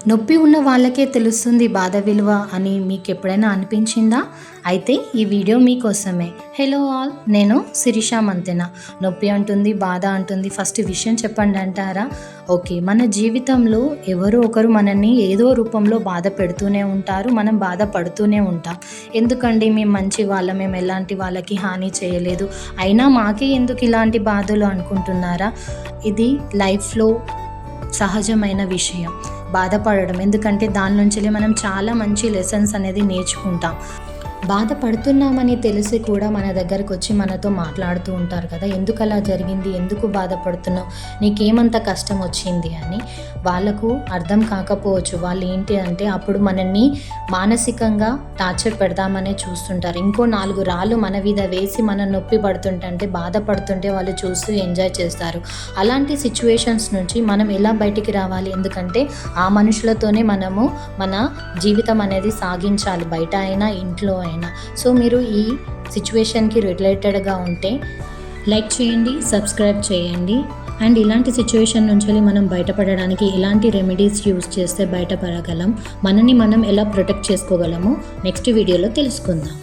నొప్పి ఉన్న వాళ్ళకే తెలుస్తుంది బాధ విలువ అని మీకు ఎప్పుడైనా అనిపించిందా? అయితే ఈ వీడియో మీకోసమే. హలో ఆల్, నేను శిరీష మంతెన. నొప్పి అంటుంది, బాధ అంటుంది, ఫస్ట్ విషయం చెప్పండి అంటారా? ఓకే, మన జీవితంలో ఎవరో ఒకరు మనల్ని ఏదో రూపంలో బాధ పెడుతూనే ఉంటారు, మనం బాధపడుతూనే ఉంటాం. ఎందుకండి మేము మంచి వాళ్ళం, మేము ఎలాంటి వాళ్ళకి హాని చేయలేదు, అయినా మాకే ఎందుకు ఇలాంటి బాధలు అనుకుంటున్నారా? ఇది లైఫ్లో సహజమైన విషయం బాధపడడం. ఎందుకంటే దాని నుంచి మనం చాలా మంచి లెసన్స్ అనేది నేర్చుకుంటాం. బాధపడుతున్నామని తెలిసి కూడా మన దగ్గరకు వచ్చి మనతో మాట్లాడుతూ ఉంటారు కదా, ఎందుకు అలా జరిగింది, ఎందుకు బాధపడుతున్నావు, నీకేమంత కష్టం వచ్చింది అని. వాళ్ళకు అర్థం కాకపోవచ్చు. వాళ్ళు ఏంటి అంటే అప్పుడు మనల్ని మానసికంగా టార్చర్ పెడదామనే చూస్తుంటారు. ఇంకో 4 రాళ్ళు మన మీద వేసి మనం నొప్పి పడుతుంటే, బాధపడుతుంటే వాళ్ళు చూస్తూ ఎంజాయ్ చేస్తారు. అలాంటి సిచ్యువేషన్స్ నుంచి మనం ఎలా బయటికి రావాలి? ఎందుకంటే ఆ మనుషులతోనే మనము మన జీవితం అనేది సాగించాలి, బయట అయినా ఇంట్లో అయినా. సో మీరు ఈ సిచ్యువేషన్కి రిలేటెడ్గా ఉంటే లైక్ చేయండి, సబ్స్క్రైబ్ చేయండి. అండ్ ఇలాంటి సిచ్యువేషన్ నుంచి మనం బయటపడడానికి ఎలాంటి రెమెడీస్ యూస్ చేస్తే బయటపడగలం, మనని మనం ఎలా ప్రొటెక్ట్ చేసుకోగలమో నెక్స్ట్ వీడియోలో తెలుసుకుందాం.